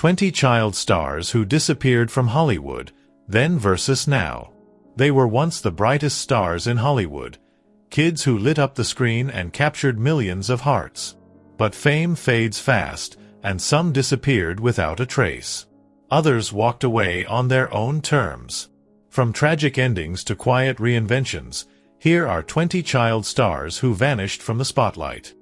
20 child stars who disappeared from Hollywood, then versus now. They were once the brightest stars in Hollywood, kids who lit up the screen and captured millions of hearts. But fame fades fast, and some disappeared without a trace. Others walked away on their own terms. From tragic endings to quiet reinventions, here are 20 child stars who vanished from the spotlight.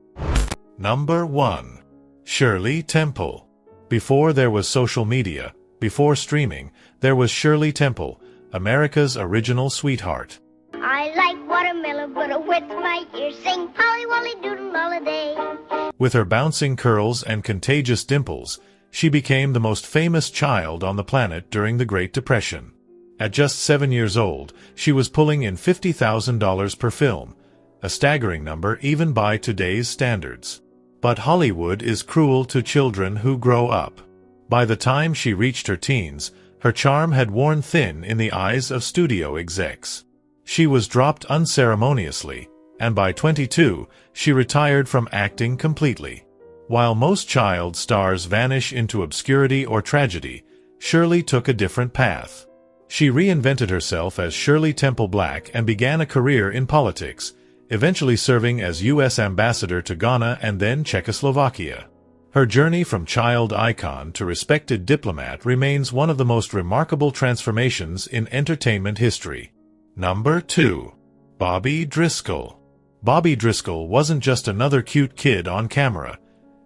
Number 1. Shirley Temple. Before there was social media, before streaming, there was Shirley Temple, America's original sweetheart. I like watermelon, but with my ears sing Polly Wolly Doodle all a day. With her bouncing curls and contagious dimples, she became the most famous child on the planet during the Great Depression. At just 7 years old, she was pulling in $50,000 per film, a staggering number even by today's standards. But Hollywood is cruel to children who grow up. By the time she reached her teens, her charm had worn thin in the eyes of studio execs. She was dropped unceremoniously, and by 22, she retired from acting completely. While most child stars vanish into obscurity or tragedy, Shirley took a different path. She reinvented herself as Shirley Temple Black and began a career in politics, eventually serving as U.S. ambassador to Ghana and then Czechoslovakia. Her journey from child icon to respected diplomat remains one of the most remarkable transformations in entertainment history. Number 2. Bobby Driscoll. Bobby Driscoll wasn't just another cute kid on camera.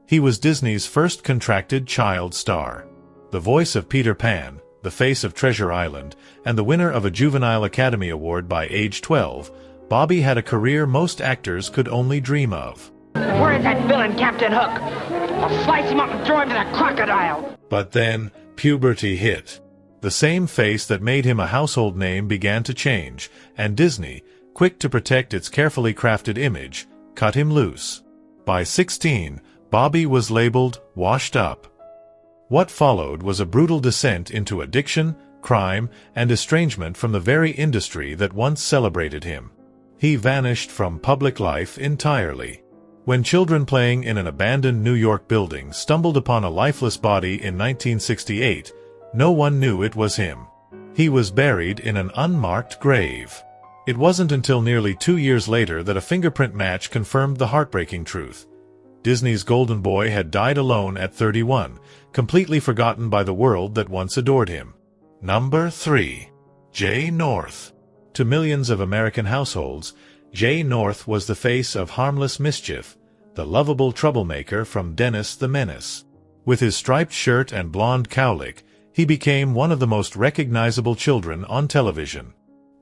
He was Disney's first contracted child star. The voice of Peter Pan, the face of Treasure Island, and the winner of a Juvenile Academy Award by age 12, Bobby had a career most actors could only dream of. Where is that villain, Captain Hook? I'll slice him up and throw him to that crocodile. But then, puberty hit. The same face that made him a household name began to change, and Disney, quick to protect its carefully crafted image, cut him loose. By 16, Bobby was labeled washed up. What followed was a brutal descent into addiction, crime, and estrangement from the very industry that once celebrated him. He vanished from public life entirely. When children playing in an abandoned New York building stumbled upon a lifeless body in 1968, no one knew it was him. He was buried in an unmarked grave. It wasn't until nearly 2 years later that a fingerprint match confirmed the heartbreaking truth. Disney's golden boy had died alone at 31, completely forgotten by the world that once adored him. Number 3. Jay North. To millions of American households, Jay North was the face of harmless mischief, the lovable troublemaker from Dennis the Menace. With his striped shirt and blonde cowlick, he became one of the most recognizable children on television.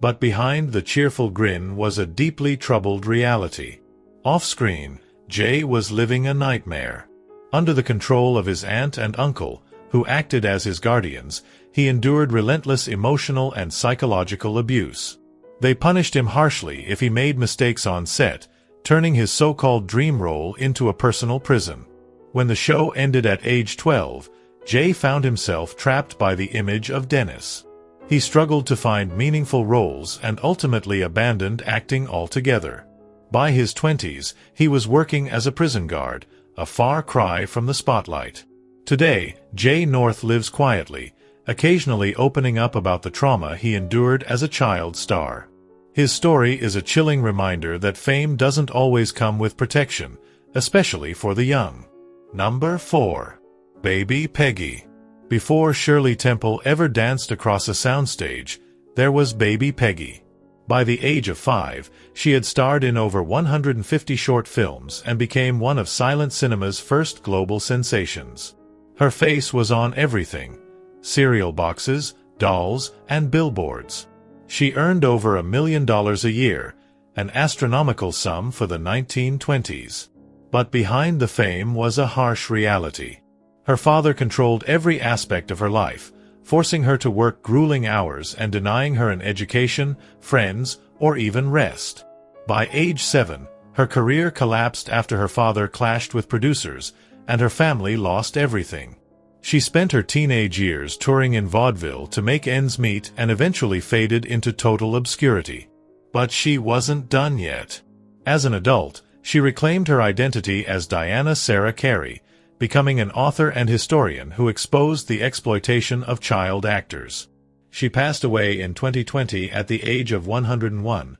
But behind the cheerful grin was a deeply troubled reality. Off-screen, Jay was living a nightmare. Under the control of his aunt and uncle, who acted as his guardians, he endured relentless emotional and psychological abuse. They punished him harshly if he made mistakes on set, turning his so-called dream role into a personal prison. When the show ended at age 12, Jay found himself trapped by the image of Dennis. He struggled to find meaningful roles and ultimately abandoned acting altogether. By his 20s, he was working as a prison guard, a far cry from the spotlight. Today, Jay North lives quietly, occasionally opening up about the trauma he endured as a child star. His story is a chilling reminder that fame doesn't always come with protection, especially for the young. Number 4. Baby Peggy. Before Shirley Temple ever danced across a soundstage, there was Baby Peggy. By the age of 5, she had starred in over 150 short films and became one of silent cinema's first global sensations. Her face was on everything: cereal boxes, dolls, and billboards. She earned over $1 million a year, an astronomical sum for the 1920s. But behind the fame was a harsh reality. Her father controlled every aspect of her life, forcing her to work grueling hours and denying her an education, friends, or even rest. By age 7, her career collapsed after her father clashed with producers, and her family lost everything. She spent her teenage years touring in vaudeville to make ends meet and eventually faded into total obscurity. But she wasn't done yet. As an adult, she reclaimed her identity as Diana Sarah Carey, becoming an author and historian who exposed the exploitation of child actors. She passed away in 2020 at the age of 101,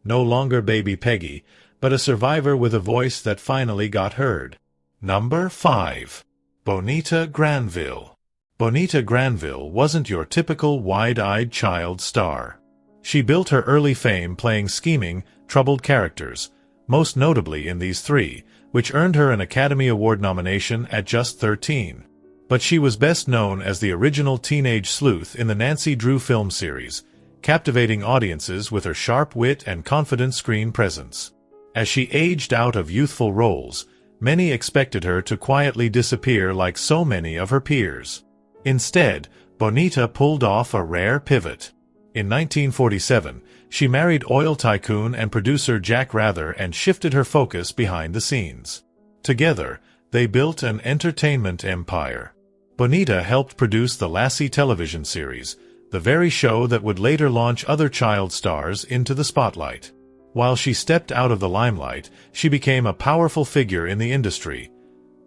no longer baby Peggy, but a survivor with a voice that finally got heard. Number 5. Bonita Granville. Bonita Granville wasn't your typical wide-eyed child star. She built her early fame playing scheming, troubled characters, most notably in these three, which earned her an Academy Award nomination at just 13. But she was best known as the original teenage sleuth in the Nancy Drew film series, captivating audiences with her sharp wit and confident screen presence. As she aged out of youthful roles, many expected her to quietly disappear like so many of her peers. Instead, Bonita pulled off a rare pivot. In 1947, she married oil tycoon and producer Jack Rather and shifted her focus behind the scenes. Together, they built an entertainment empire. Bonita helped produce the Lassie television series, the very show that would later launch other child stars into the spotlight. While she stepped out of the limelight, she became a powerful figure in the industry,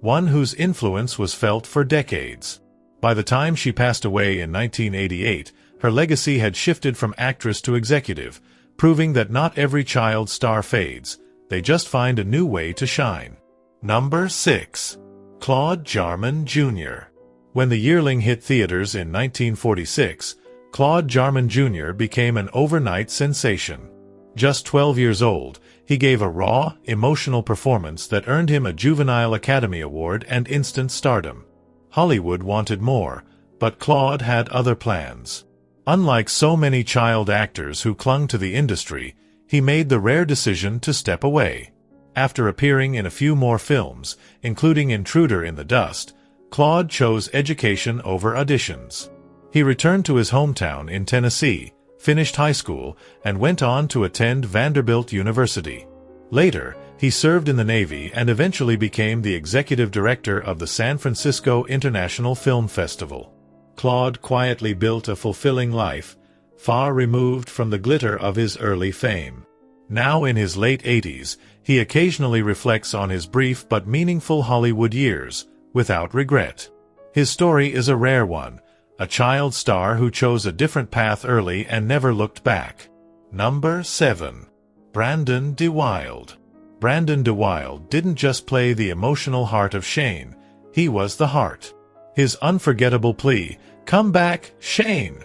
one whose influence was felt for decades. By the time she passed away in 1988, her legacy had shifted from actress to executive, proving that not every child star fades, they just find a new way to shine. Number 6. Claude Jarman Jr. When The Yearling hit theaters in 1946, Claude Jarman Jr. became an overnight sensation. Just 12 years old, he gave a raw, emotional performance that earned him a Juvenile Academy Award and instant stardom. Hollywood wanted more, but Claude had other plans. Unlike so many child actors who clung to the industry, he made the rare decision to step away. After appearing in a few more films, including Intruder in the Dust, Claude chose education over auditions. He returned to his hometown in Tennessee, finished high school, and went on to attend Vanderbilt University. Later, he served in the Navy and eventually became the executive director of the San Francisco International Film Festival. Claude quietly built a fulfilling life, far removed from the glitter of his early fame. Now in his late 80s, he occasionally reflects on his brief but meaningful Hollywood years, without regret. His story is a rare one, a child star who chose a different path early and never looked back. Number 7. Brandon DeWilde. Brandon DeWilde didn't just play the emotional heart of Shane, he was the heart. His unforgettable plea, "Come back, Shane,"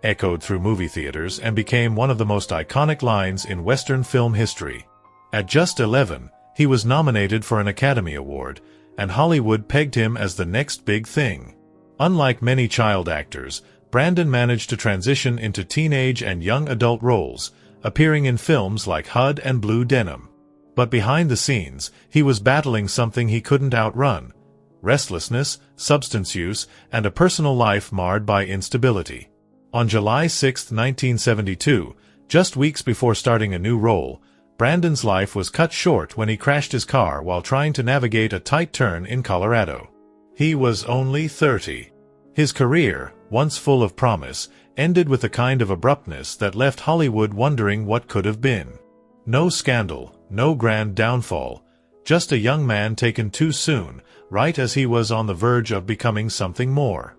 echoed through movie theaters and became one of the most iconic lines in Western film history. At just 11, he was nominated for an Academy Award, and Hollywood pegged him as the next big thing. Unlike many child actors, Brandon managed to transition into teenage and young adult roles, appearing in films like HUD and Blue Denim. But behind the scenes, he was battling something he couldn't outrun: restlessness, substance use, and a personal life marred by instability. On July 6, 1972, just weeks before starting a new role, Brandon's life was cut short when he crashed his car while trying to navigate a tight turn in Colorado. He was only 30. His career, once full of promise, ended with a kind of abruptness that left Hollywood wondering what could have been. No scandal, no grand downfall, just a young man taken too soon, right as he was on the verge of becoming something more.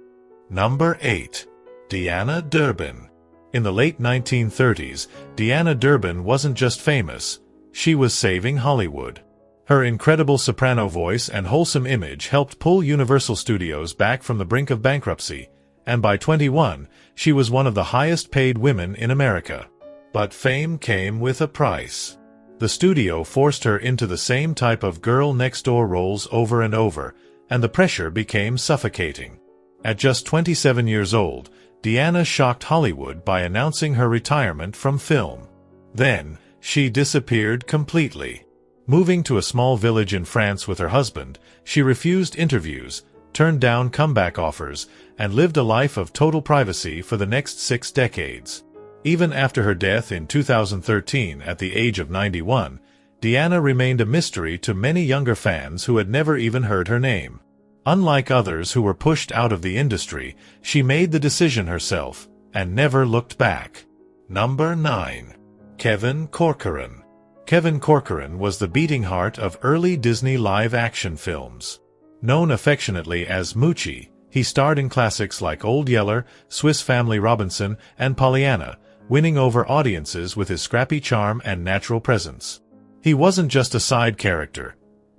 Number 8. Deanna Durbin. In the late 1930s, Deanna Durbin wasn't just famous, she was saving Hollywood. Her incredible soprano voice and wholesome image helped pull Universal Studios back from the brink of bankruptcy, and by 21, she was one of the highest-paid women in America. But fame came with a price. The studio forced her into the same type of girl-next-door roles over and over, and the pressure became suffocating. At just 27 years old, Deanna shocked Hollywood by announcing her retirement from film. Then, she disappeared completely. Moving to a small village in France with her husband, she refused interviews, turned down comeback offers, and lived a life of total privacy for the next 6 decades. Even after her death in 2013 at the age of 91, Deanna remained a mystery to many younger fans who had never even heard her name. Unlike others who were pushed out of the industry, she made the decision herself, and never looked back. Number 9. Kevin Corcoran. Kevin Corcoran was the beating heart of early Disney live-action films. Known affectionately as Moochie, he starred in classics like Old Yeller, Swiss Family Robinson, and Pollyanna, winning over audiences with his scrappy charm and natural presence. He wasn't just a side character.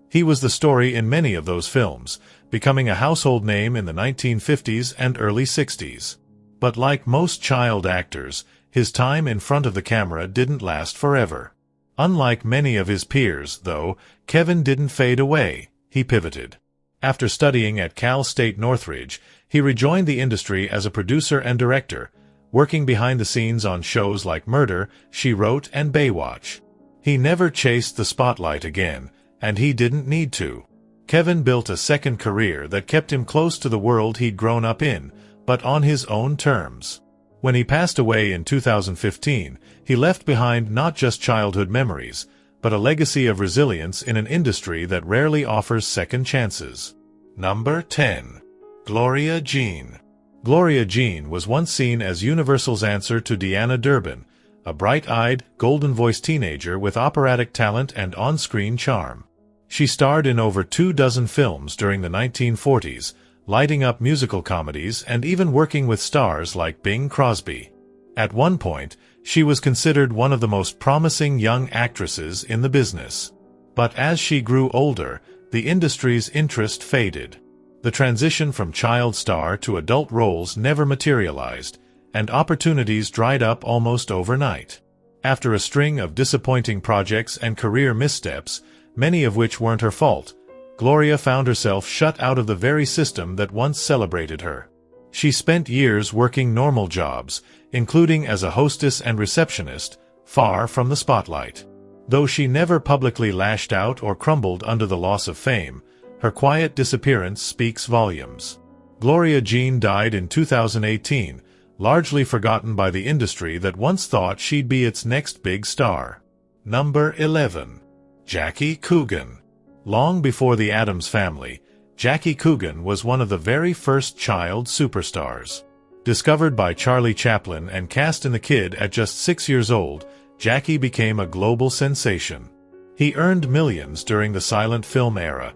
He was the story in many of those films, becoming a household name in the 1950s and early 60s. But like most child actors, his time in front of the camera didn't last forever. Unlike many of his peers, though, Kevin didn't fade away, he pivoted. After studying at Cal State Northridge, he rejoined the industry as a producer and director, working behind the scenes on shows like Murder, She Wrote, and Baywatch. He never chased the spotlight again, and he didn't need to. Kevin built a second career that kept him close to the world he'd grown up in, but on his own terms. When he passed away in 2015, he left behind not just childhood memories, but a legacy of resilience in an industry that rarely offers second chances. Number 10. Gloria Jean. Gloria Jean was once seen as Universal's answer to Deanna Durbin, a bright-eyed, golden-voiced teenager with operatic talent and on-screen charm. She starred in over 24 films during the 1940s, lighting up musical comedies and even working with stars like Bing Crosby. At one point, she was considered one of the most promising young actresses in the business. But as she grew older, the industry's interest faded. The transition from child star to adult roles never materialized, and opportunities dried up almost overnight. After a string of disappointing projects and career missteps, many of which weren't her fault, Gloria found herself shut out of the very system that once celebrated her. She spent years working normal jobs, including as a hostess and receptionist, far from the spotlight. Though she never publicly lashed out or crumbled under the loss of fame, her quiet disappearance speaks volumes. Gloria Jean died in 2018, largely forgotten by the industry that once thought she'd be its next big star. Number 11. Jackie Coogan. Long before the Addams Family, Jackie Coogan was one of the very first child superstars. Discovered by Charlie Chaplin and cast in The Kid at just 6 years old, Jackie became a global sensation. He earned millions during the silent film era,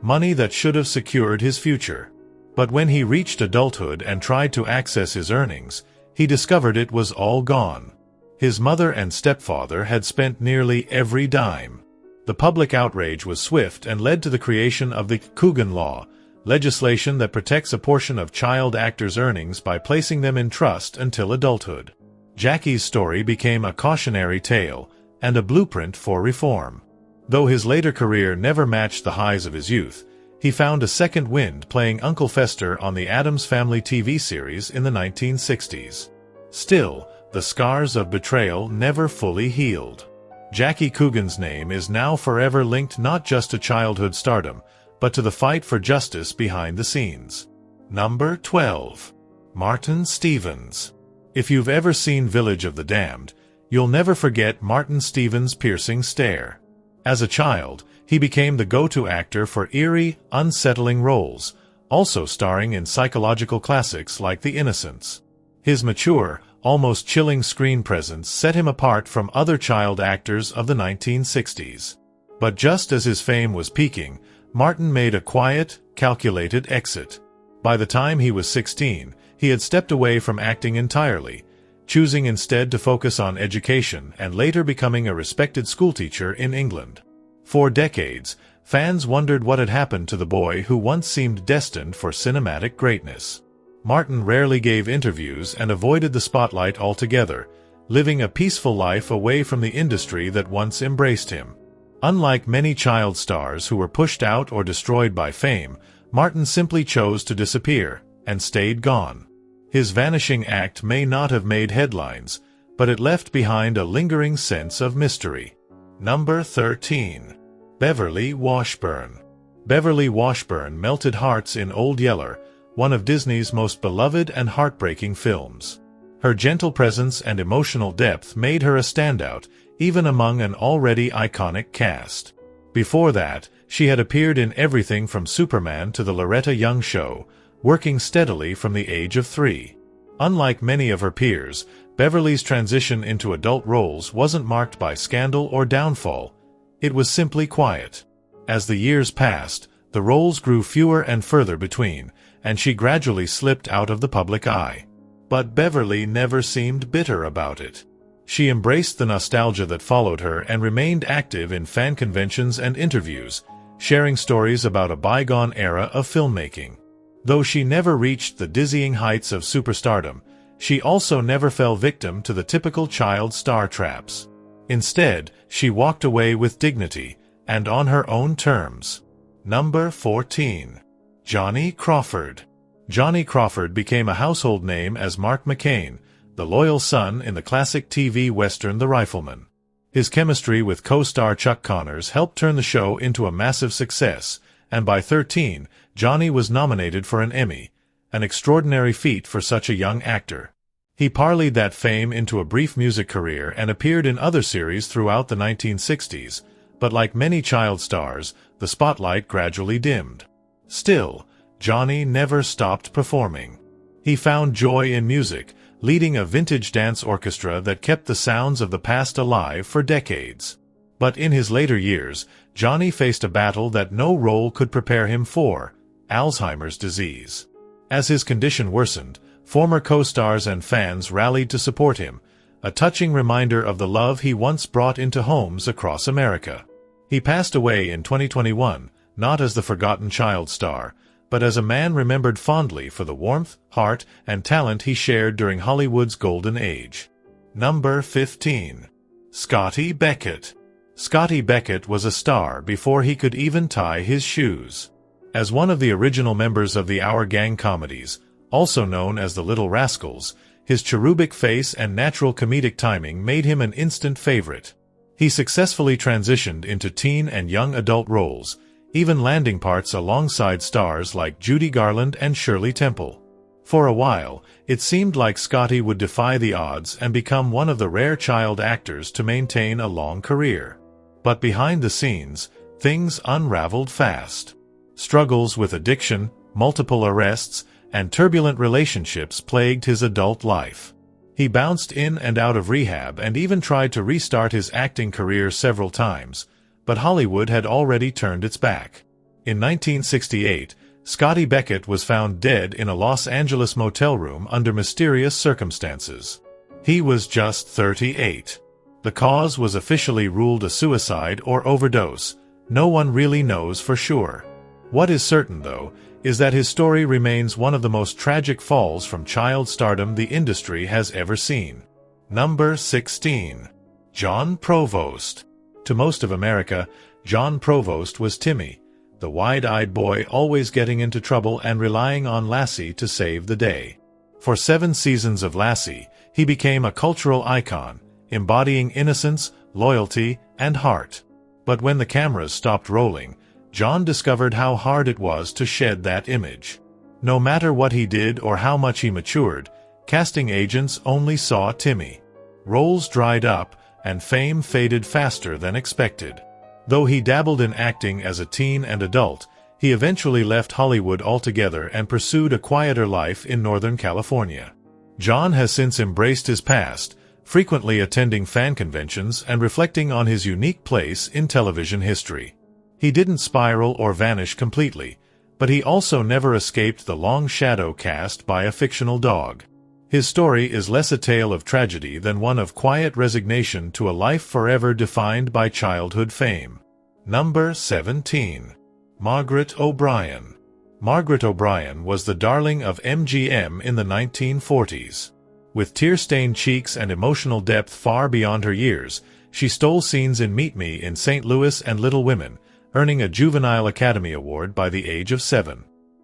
money that should have secured his future. But when he reached adulthood and tried to access his earnings, he discovered it was all gone. His mother and stepfather had spent nearly every dime. The public outrage was swift and led to the creation of the Coogan Law, legislation that protects a portion of child actors' earnings by placing them in trust until adulthood. Jackie's story became a cautionary tale and a blueprint for reform. Though his later career never matched the highs of his youth, he found a second wind playing Uncle Fester on the Addams Family TV series in the 1960s. Still, the scars of betrayal never fully healed. Jackie Coogan's name is now forever linked not just to childhood stardom, but to the fight for justice behind the scenes. Number 12. Martin Stevens. If you've ever seen Village of the Damned, you'll never forget Martin Stevens' piercing stare. As a child, he became the go-to actor for eerie, unsettling roles, also starring in psychological classics like The Innocents. His mature, almost chilling screen presence set him apart from other child actors of the 1960s. But just as his fame was peaking, Martin made a quiet, calculated exit. By the time he was 16, he had stepped away from acting entirely, choosing instead to focus on education and later becoming a respected schoolteacher in England. For decades, fans wondered what had happened to the boy who once seemed destined for cinematic greatness. Martin rarely gave interviews and avoided the spotlight altogether, living a peaceful life away from the industry that once embraced him. Unlike many child stars who were pushed out or destroyed by fame, Martin simply chose to disappear and stayed gone. His vanishing act may not have made headlines, but it left behind a lingering sense of mystery. Number 13. Beverly Washburn. Beverly Washburn melted hearts in Old Yeller, one of Disney's most beloved and heartbreaking films. Her gentle presence and emotional depth made her a standout, even among an already iconic cast. Before that, she had appeared in everything from Superman to The Loretta Young Show, working steadily from the age of 3. Unlike many of her peers, Beverly's transition into adult roles wasn't marked by scandal or downfall. It was simply quiet. As the years passed, The roles grew fewer and further between, and she gradually slipped out of the public eye. But Beverly never seemed bitter about it. She embraced the nostalgia that followed her and remained active in fan conventions and interviews, sharing stories about a bygone era of filmmaking. Though she never reached the dizzying heights of superstardom, she also never fell victim to the typical child star traps. Instead, she walked away with dignity, and on her own terms. Number 14. Johnny Crawford. Johnny Crawford became a household name as Mark McCain, the loyal son in the classic TV western The Rifleman. His chemistry with co-star Chuck Connors helped turn the show into a massive success, and by 13, Johnny was nominated for an Emmy, an extraordinary feat for such a young actor. He parlayed that fame into a brief music career and appeared in other series throughout the 1960s, but like many child stars, the spotlight gradually dimmed. Still, Johnny never stopped performing. He found joy in music, leading a vintage dance orchestra that kept the sounds of the past alive for decades. But in his later years, Johnny faced a battle that no role could prepare him for: Alzheimer's disease. As his condition worsened, former co-stars and fans rallied to support him, a touching reminder of the love he once brought into homes across America. He passed away in 2021, not as the forgotten child star, but as a man remembered fondly for the warmth, heart, and talent he shared during Hollywood's golden age. Number 15. Scotty Beckett. Scotty Beckett was a star before he could even tie his shoes. As one of the original members of the Our Gang comedies, also known as the Little Rascals, his cherubic face and natural comedic timing made him an instant favorite. He successfully transitioned into teen and young adult roles, even landing parts alongside stars like Judy Garland and Shirley Temple. For a while, it seemed like Scotty would defy the odds and become one of the rare child actors to maintain a long career. But behind the scenes, things unraveled fast. Struggles with addiction, multiple arrests, and turbulent relationships plagued his adult life. He bounced in and out of rehab and even tried to restart his acting career several times, but Hollywood had already turned its back. In 1968, Scotty Beckett was found dead in a Los Angeles motel room under mysterious circumstances. He was just 38. The cause was officially ruled a suicide or overdose. No one really knows for sure. What is certain, though, is that his story remains one of the most tragic falls from child stardom the industry has ever seen. Number 16. John Provost. To most of America, John Provost was Timmy, the wide-eyed boy always getting into trouble and relying on Lassie to save the day. For 7 seasons of Lassie, he became a cultural icon, embodying innocence, loyalty, and heart. But when the cameras stopped rolling, John discovered how hard it was to shed that image. No matter what he did or how much he matured, casting agents only saw Timmy. Roles dried up, and fame faded faster than expected. Though he dabbled in acting as a teen and adult, he eventually left Hollywood altogether and pursued a quieter life in Northern California. John has since embraced his past, frequently attending fan conventions and reflecting on his unique place in television history. He didn't spiral or vanish completely, but he also never escaped the long shadow cast by a fictional dog. His story is less a tale of tragedy than one of quiet resignation to a life forever defined by childhood fame. Number 17. Margaret O'Brien. Margaret O'Brien was the darling of MGM in the 1940s. With tear-stained cheeks and emotional depth far beyond her years, she stole scenes in Meet Me in St. Louis and Little Women, earning a Juvenile Academy Award by the age of 7.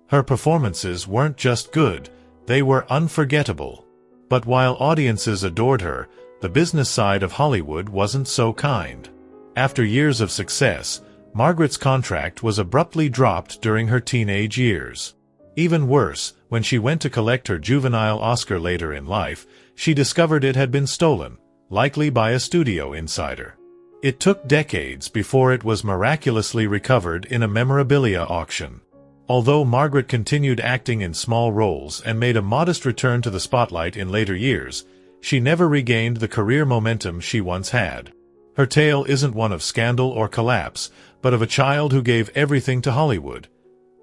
Her performances weren't just good, they were unforgettable. But while audiences adored her, the business side of Hollywood wasn't so kind. After years of success, Margaret's contract was abruptly dropped during her teenage years. Even worse, when she went to collect her juvenile Oscar later in life, she discovered it had been stolen, likely by a studio insider. It took decades before it was miraculously recovered in a memorabilia auction. Although Margaret continued acting in small roles and made a modest return to the spotlight in later years, she never regained the career momentum she once had. Her tale isn't one of scandal or collapse, but of a child who gave everything to Hollywood,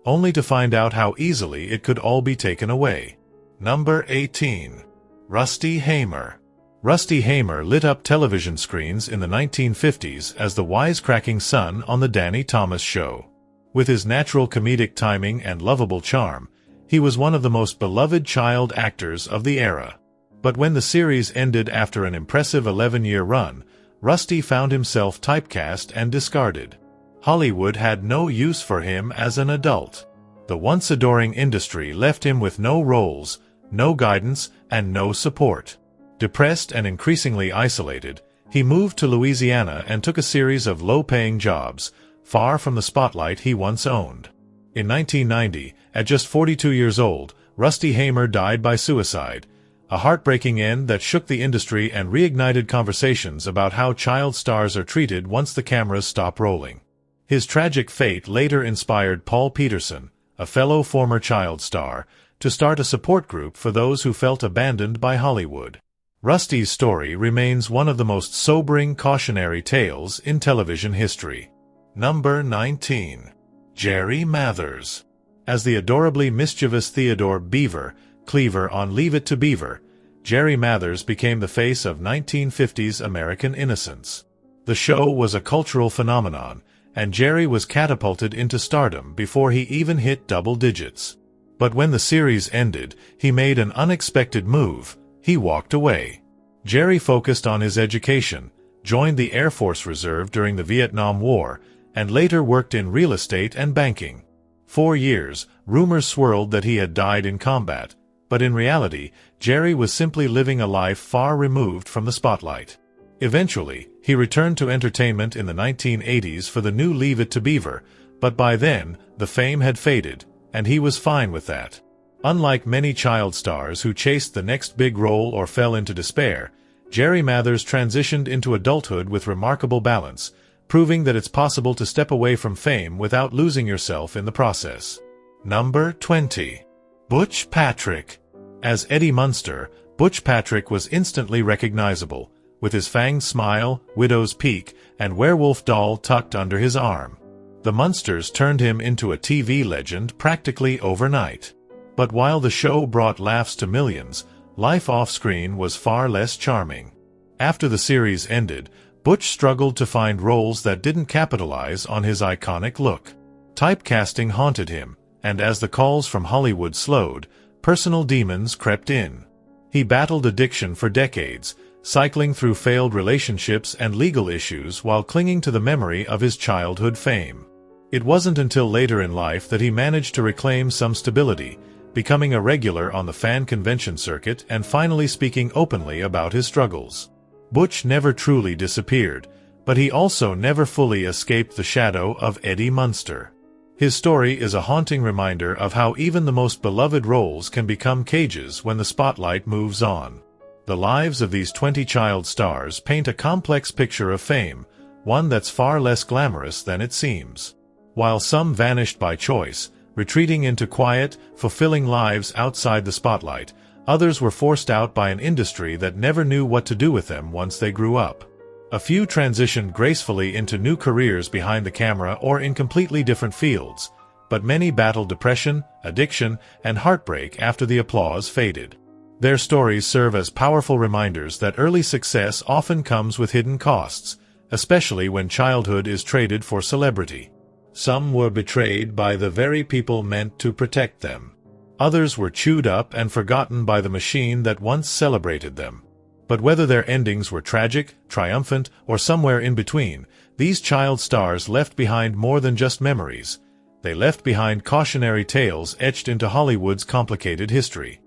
only to find out how easily it could all be taken away. Number 18. Rusty Hamer. Rusty Hamer lit up television screens in the 1950s as the wisecracking son on the Danny Thomas Show. With his natural comedic timing and lovable charm, he was one of the most beloved child actors of the era. But when the series ended after an impressive 11-year run, Rusty found himself typecast and discarded. Hollywood had no use for him as an adult. The once adoring industry left him with no roles, no guidance, and no support. Depressed and increasingly isolated, he moved to Louisiana and took a series of low-paying jobs, far from the spotlight he once owned. In 1990, at just 42 years old, Rusty Hamer died by suicide, a heartbreaking end that shook the industry and reignited conversations about how child stars are treated once the cameras stop rolling. His tragic fate later inspired Paul Peterson, a fellow former child star, to start a support group for those who felt abandoned by Hollywood. Rusty's story remains one of the most sobering cautionary tales in television history. Number 19. Jerry Mathers. As the adorably mischievous Theodore Beaver Cleaver on Leave It to Beaver, Jerry Mathers became the face of 1950s American innocence. The show was a cultural phenomenon, and Jerry was catapulted into stardom before he even hit double digits. But when the series ended, he made an unexpected move. He walked away. Jerry focused on his education, joined the Air Force Reserve during the Vietnam War, and later worked in real estate and banking. For years, rumors swirled that he had died in combat, but in reality, Jerry was simply living a life far removed from the spotlight. Eventually, he returned to entertainment in the 1980s for the new Leave It to Beaver, but by then, the fame had faded, and he was fine with that. Unlike many child stars who chased the next big role or fell into despair, Jerry Mathers transitioned into adulthood with remarkable balance, proving that it's possible to step away from fame without losing yourself in the process. Number 20. Butch Patrick. As Eddie Munster, Butch Patrick was instantly recognizable, with his fanged smile, widow's peak, and werewolf doll tucked under his arm. The Munsters turned him into a TV legend practically overnight. But while the show brought laughs to millions, life off-screen was far less charming. After the series ended, Butch struggled to find roles that didn't capitalize on his iconic look. Typecasting haunted him, and as the calls from Hollywood slowed, personal demons crept in. He battled addiction for decades, cycling through failed relationships and legal issues while clinging to the memory of his childhood fame. It wasn't until later in life that he managed to reclaim some stability, becoming a regular on the fan convention circuit and finally speaking openly about his struggles. Butch never truly disappeared, but he also never fully escaped the shadow of Eddie Munster. His story is a haunting reminder of how even the most beloved roles can become cages when the spotlight moves on. The lives of these 20 child stars paint a complex picture of fame, one that's far less glamorous than it seems. While some vanished by choice, retreating into quiet, fulfilling lives outside the spotlight, others were forced out by an industry that never knew what to do with them once they grew up. A few transitioned gracefully into new careers behind the camera or in completely different fields, but many battled depression, addiction, and heartbreak after the applause faded. Their stories serve as powerful reminders that early success often comes with hidden costs, especially when childhood is traded for celebrity. Some were betrayed by the very people meant to protect them. Others were chewed up and forgotten by the machine that once celebrated them. But whether their endings were tragic, triumphant, or somewhere in between, these child stars left behind more than just memories. They left behind cautionary tales etched into Hollywood's complicated history.